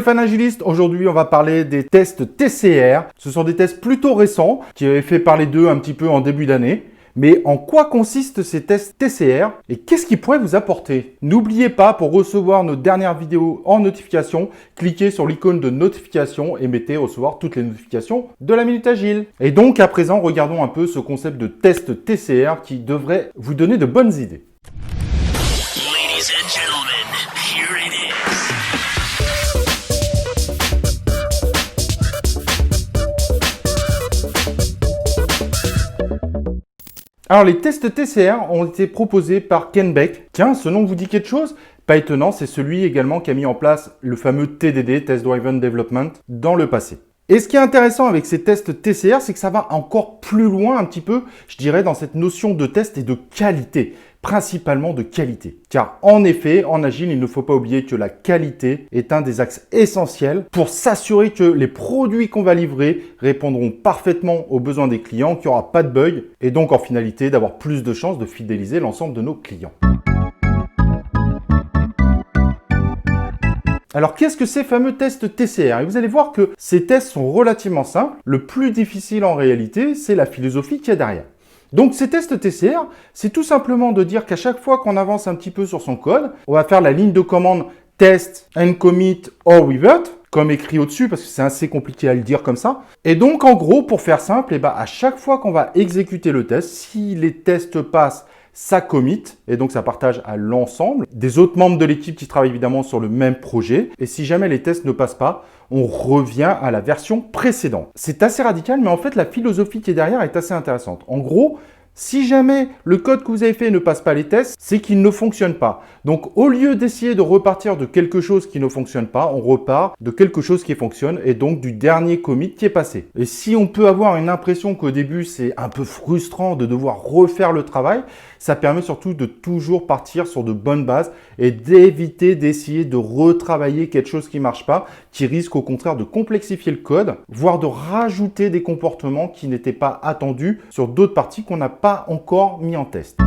fan agiliste, aujourd'hui on va parler des tests TCR. Ce sont des tests plutôt récents qui avaient fait parler d'eux un petit peu en début d'année. Mais en quoi consistent ces tests TCR et qu'est-ce qu'ils pourraient vous apporter? N'oubliez pas, pour recevoir nos dernières vidéos en notification, cliquez sur l'icône de notification et mettez recevoir toutes les notifications de la Minute Agile. Et donc à présent, regardons un peu ce concept de test TCR qui devrait vous donner de bonnes idées. Ladies and gentlemen, here it is. Alors les tests TCR ont été proposés par Ken Beck. Tiens, ce nom vous dit quelque chose? Pas étonnant, c'est celui également qui a mis en place le fameux TDD, Test Driven Development, dans le passé. Et ce qui est intéressant avec ces tests TCR, c'est que ça va encore plus loin un petit peu, je dirais, dans cette notion de test et de qualité, principalement de qualité. Car en effet, en Agile, il ne faut pas oublier que la qualité est un des axes essentiels pour s'assurer que les produits qu'on va livrer répondront parfaitement aux besoins des clients, qu'il n'y aura pas de bug, et donc en finalité d'avoir plus de chances de fidéliser l'ensemble de nos clients. Alors, qu'est-ce que ces fameux tests TCR? Et vous allez voir que ces tests sont relativement simples. Le plus difficile en réalité, c'est la philosophie qu'il y a derrière. Donc, ces tests TCR, c'est tout simplement de dire qu'à chaque fois qu'on avance un petit peu sur son code, on va faire la ligne de commande test and commit or revert, comme écrit au-dessus, parce que c'est assez compliqué à le dire comme ça. Et donc, en gros, pour faire simple, à chaque fois qu'on va exécuter le test, si les tests passent, ça commit, et donc ça partage à l'ensemble des autres membres de l'équipe qui travaillent évidemment sur le même projet. Et si jamais les tests ne passent pas, on revient à la version précédente. C'est assez radical, mais en fait, la philosophie qui est derrière est assez intéressante. En gros, si jamais le code que vous avez fait ne passe pas les tests, c'est qu'il ne fonctionne pas. Donc, au lieu d'essayer de repartir de quelque chose qui ne fonctionne pas, on repart de quelque chose qui fonctionne et donc du dernier commit qui est passé. Et si on peut avoir une impression qu'au début, c'est un peu frustrant de devoir refaire le travail, ça permet surtout de toujours partir sur de bonnes bases et d'éviter d'essayer de retravailler quelque chose qui ne marche pas, qui risque au contraire de complexifier le code, voire de rajouter des comportements qui n'étaient pas attendus sur d'autres parties qu'on n'a pas encore mis en test.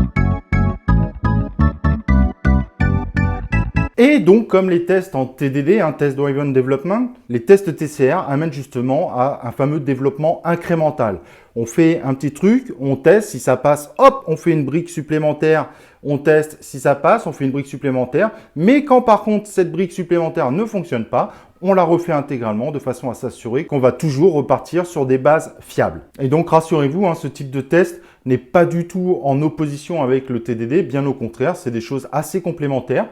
Et donc, comme les tests en TDD, Test Driven Development, les tests TCR amènent justement à un fameux développement incrémental. On fait un petit truc, on teste, si ça passe, hop, on fait une brique supplémentaire, on teste, si ça passe, on fait une brique supplémentaire. Mais quand par contre, cette brique supplémentaire ne fonctionne pas, on la refait intégralement de façon à s'assurer qu'on va toujours repartir sur des bases fiables. Et donc, rassurez-vous, ce type de test n'est pas du tout en opposition avec le TDD, bien au contraire, c'est des choses assez complémentaires.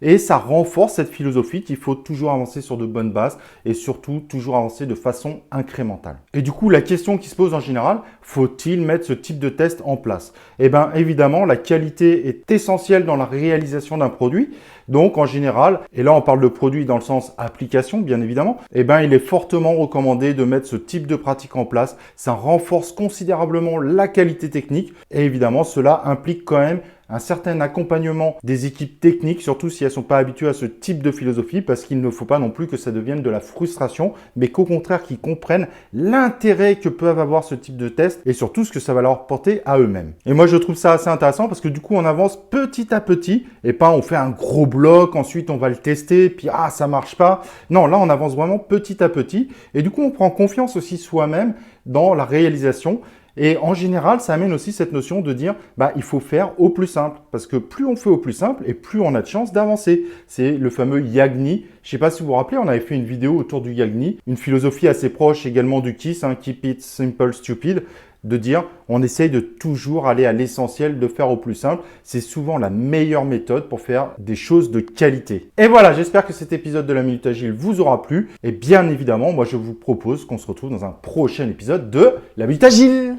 Et ça renforce cette philosophie qu'il faut toujours avancer sur de bonnes bases et surtout toujours avancer de façon incrémentale. Et du coup, la question qui se pose en général, faut-il mettre ce type de test en place? Eh bien, évidemment, la qualité est essentielle dans la réalisation d'un produit. Donc, en général, et là, on parle de produit dans le sens application, bien évidemment, il est fortement recommandé de mettre ce type de pratique en place. Ça renforce considérablement la qualité technique et évidemment, cela implique quand même un certain accompagnement des équipes techniques, surtout si elles ne sont pas habituées à ce type de philosophie, parce qu'il ne faut pas non plus que ça devienne de la frustration, mais qu'au contraire, qu'ils comprennent l'intérêt que peuvent avoir ce type de test et surtout ce que ça va leur apporter à eux-mêmes. Et moi, je trouve ça assez intéressant parce que du coup, on avance petit à petit et pas on fait un gros bloc, ensuite on va le tester, puis ça marche pas. Non, là, on avance vraiment petit à petit et du coup, on prend confiance aussi soi-même dans la réalisation. Et en général, ça amène aussi cette notion de dire il faut faire au plus simple. Parce que plus on fait au plus simple et plus on a de chances d'avancer. C'est le fameux YAGNI. Je ne sais pas si vous vous rappelez, on avait fait une vidéo autour du YAGNI. Une philosophie assez proche également du KISS, Keep It Simple Stupid. De dire, on essaye de toujours aller à l'essentiel, de faire au plus simple. C'est souvent la meilleure méthode pour faire des choses de qualité. Et voilà, j'espère que cet épisode de la Minute Agile vous aura plu. Et bien évidemment, moi je vous propose qu'on se retrouve dans un prochain épisode de la Minute Agile.